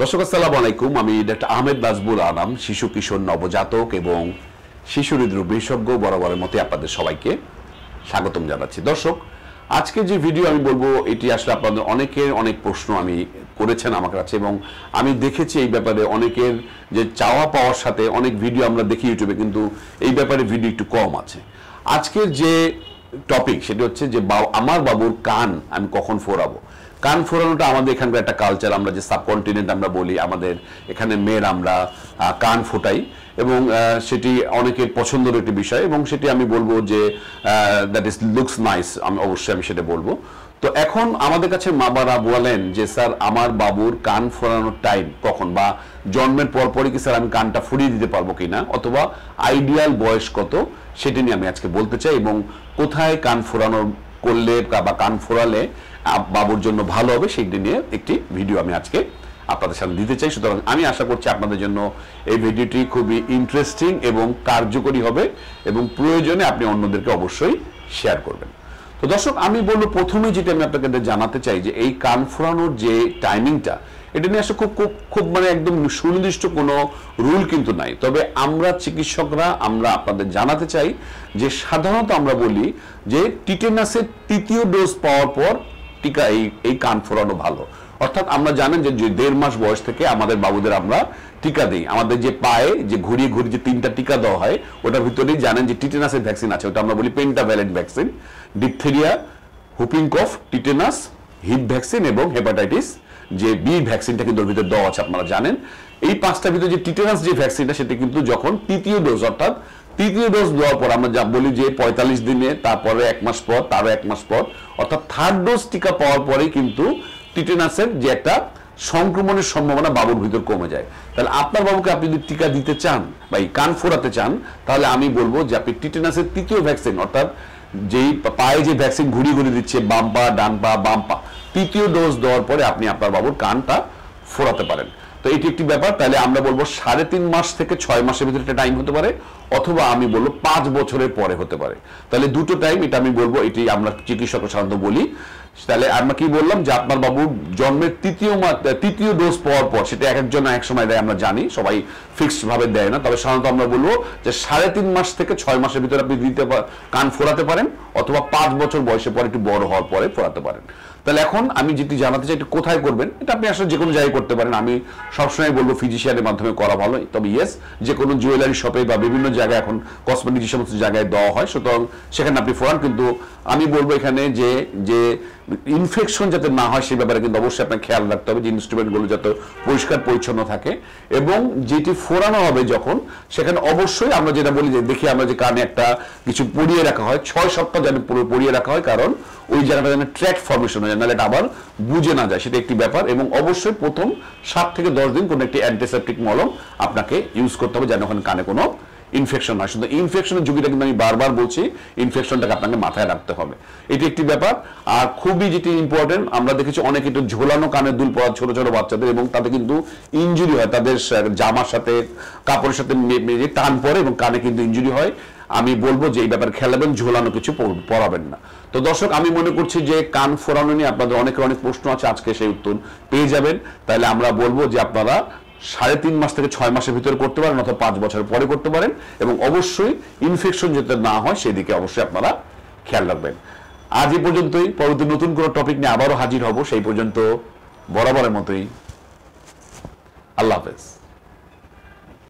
দর্শক আসসালামু আলাইকুম। আমি ডাক্তার আহমেদ নাজবুল আনাম, শিশু কিশোর নবজাতক এবং শিশু হৃদরোগ বিশেষজ্ঞ। বরাবরের মতো আপনাদের সবাইকে স্বাগতম জানাচ্ছি। দর্শক, আজকে যে ভিডিও আমি বলবো এটি আসলে আপনাদের অনেকের অনেক প্রশ্ন আমি করেছেন আমার কাছে, এবং আমি দেখেছি এই ব্যাপারে অনেকের যে চাওয়া পাওয়ার সাথে অনেক ভিডিও আমরা দেখি ইউটিউবে, কিন্তু এই ব্যাপারে ভিডিও একটু কম আছে। আজকের যে টপিক সেটা হচ্ছে যে আমার বাবুর কান আমি কখন ফোরাবো। কান ফোরানোটা আমাদের এখানকার একটা কালচার। আমরা যে সাবকন্টিনেন্ট আমরা বলি, আমাদের এখানে মেয়ের আমরা কান ফোটাই, এবং সেটি অনেকের পছন্দের একটি বিষয়, এবং সেটি আমি বলবো যে দ্যাট ইজ লুকস নাইস। আমি অবশ্যই সেটা বলবো। তো এখন আমাদের কাছে মা বাবা বলেন যে স্যার আমার বাবুর কান ফোরানোর টাইম কখন, বা জন্মের পরপরই কি স্যার আমি কানটা ফুরিয়ে দিতে পারবো কিনা, অথবা আইডিয়াল বয়স কত, সেটি নিয়ে আমি আজকে বলতে চাই, এবং কোথায় কান ফোরানো করলে বা কান ফোরালে বাবুর জন্য ভালো হবে সেটি নিয়ে একটি ভিডিও আমি আজকে আপনাদের সামনে দিতে চাই। সুতরাং আমি আশা করছি আপনাদের জন্য এই ভিডিওটি খুবই ইন্টারেস্টিং এবং কার্যকরী হবে, এবং প্রয়োজনে আপনি অন্যদেরকে অবশ্যই শেয়ার করবেন। তো দর্শক, আমি বলবো প্রথমে যেটা আমি আপনাকে জানাতে চাই যে এই কান ফোরানোর যে টাইমিংটা, এটা নিয়ে আসলে খুব মানে একদম সুনির্দিষ্ট কোনো রুল কিন্তু নাই। তবে আমরা চিকিৎসকরা আমরা আপনাদের জানাতে চাই যে সাধারণত আমরা বলি যে টিটেনাসের তৃতীয় ডোজ পাওয়ার পর টিকা এই কান ফোরানো ভালো। অর্থাৎ আমরা জানেন যে 1.5 মাস বয়স থেকে আমাদের বাবুদের আমরা টিকা দিই। আমাদের যে পায়ে যে ঘুরিয়ে ঘুরিয়ে যে 3টা টিকা দেওয়া হয়, ওটার ভিতরেই জানেন যে টিটেনাসের ভ্যাকসিন আছে। ওটা আমরা বলি পেন্টাভ্যালেন্ট ভ্যাকসিন। ডিপথেরিয়া, হুপিং কফ, টিটেনাস, হিপ ভ্যাকসিন এবং হেপাটাইটিস যে বি ভ্যাকসিনটা কিন্তু ওর ভিতরে দেওয়া আছে, আপনারা জানেন। এই 5টার ভিতরে যে টিটেনাস যে ভ্যাকসিনটা, সেটা কিন্তু যখন তৃতীয় ডোজ, অর্থাৎ তৃতীয় ডোজ দেওয়ার পর আমরা যা বলি যে 45 দিনে, তারপরে 1 মাস পর, তারও 1 মাস পর, অর্থাৎ থার্ড ডোজ টিকা পাওয়ার পরেই কিন্তু টিটেনাসের যে একটা সংক্রমণের সম্ভাবনা বাবুর ভিতর কমে যায়। তাহলে আপনার বাবুকে আপনি যদি টিকা দিতে চান বা এই কান ফোরাতে চান, তাহলে আমি বলবো যে আপনি টিটেনাসের তৃতীয় ভ্যাকসিন, অর্থাৎ যেই পায়ে যে ভ্যাকসিন ঘুরিয়ে ঘুরিয়ে দিচ্ছে বাম পা, ডান পা, বাম পা, তৃতীয় ডোজ দেওয়ার পরে আপনি আপনার বাবুর কানটা ফোরাতে পারেন। তো এটি একটি ব্যাপার। তাহলে আমরা বলবো 3.5 মাস থেকে 6 মাসের ভিতরে একটা টাইম হতে পারে, অথবা আমি বলবো 5 বছরের পরে হতে পারে। তাহলে দুটো টাইম, এটা আমি বলবো, এটি আমরা চিকিৎসক সাধারণত বলি। তাহলে আমরা কি বললাম যে আপনার বাবুর জন্মের তৃতীয় ডোজ পাওয়ার পর, সেটা এক একজন এক সময় দেয়, আমরা জানি, সবাই ফিক্সড ভাবে দেয় না। তবে সাধারণত আমরা বলবো যে 3.5 মাস থেকে 6 মাসের ভিতরে আপনি কান ফোরাতে পারেন, অথবা 5 বছর বয়সে পরে একটু বড় হওয়ার পরে ফোরাতে পারেন। তাহলে এখন আমি যেটি জানাতে চাই, এটা কোথায় করবেন, এটা আপনি আসলে যে কোনো জায়গায় করতে পারেন। আমি সবসময় বলবো ফিজিশিয়ানের মাধ্যমে করা ভালো। তবে ইয়েস, যে কোনো জুয়েলারি শপে বা বিভিন্ন জায়গায় এখন কসমেটিক যে সমস্ত জায়গায় দেওয়া হয়, সুতরাং সেখানে আপনি ফোরান। কিন্তু আমি বলবো এখানে যে ইনফেকশন যাতে না হয় সেই ব্যাপারে কিন্তু অবশ্যই আপনাকে খেয়াল রাখতে হবে, যে ইনস্ট্রুমেন্টগুলো যাতে পরিষ্কার পরিচ্ছন্ন থাকে, এবং যেটি ফোরানো হবে যখন, সেখানে অবশ্যই আমরা যেটা বলি যে দেখি আমরা যে কানে একটা কিছু পরিয়ে রাখা হয়, 6 সপ্তাহ যেন পুরো পরিয়ে রাখা হয়, কারণ ওই জায়গাটা যেন ট্র্যাক ফর্মেশন হয়, নাহলে এটা আবার বুঝে না যায়, সেটা একটি ব্যাপার। এবং অবশ্যই প্রথম 7 থেকে 10 দিন কোনো একটি অ্যান্টিসেপটিক মলম আপনাকে ইউজ করতে হবে, যেন ওখানে কানে কোনো ইনফেকশন হয়। শুধু ইনফেকশনের ঝুঁকিটা কিন্তু আমি বারবার বলছি, ইনফেকশনটাকে আপনাকে মাথায় রাখতে হবে, এটি একটি ব্যাপার। আর খুবই যেটি ইম্পর্টেন্ট, আমরা দেখেছি অনেক একটু ঝোলানো কানের দুল পরা ছোট ছোট বাচ্চাদের, এবং তাতে কিন্তু ইনজুরি হয়, তাদের জামার সাথে কাপড়ের সাথে টান পড়ে এবং কানে কিন্তু ইনজুরি হয়। আমি বলবো যে এই ব্যাপারে খেলাবেন, ঝোলানো কিছু পরাবেন না। তো দর্শক, আমি মনে করছি যে কান ফোরানো নিয়ে আপনাদের অনেকের অনেক প্রশ্ন আছে, আজকে সেই উত্তর পেয়ে যাবেন। তাহলে আমরা বলবো যে আপনারা 3.5 মাস থেকে 6 মাসের ভিতরে করতে পারেন, অথবা 5 বছরের পরে করতে পারেন, এবং অবশ্যই ইনফেকশন যাতে না হয় সেদিকে অবশ্যই আপনারা খেয়াল রাখবেন। আজ এই পর্যন্তই। পরবর্তী নতুন কোনো টপিক নিয়ে আবারও হাজির হব। সেই পর্যন্ত বরাবরের মতোই আল্লাহ হাফেজ।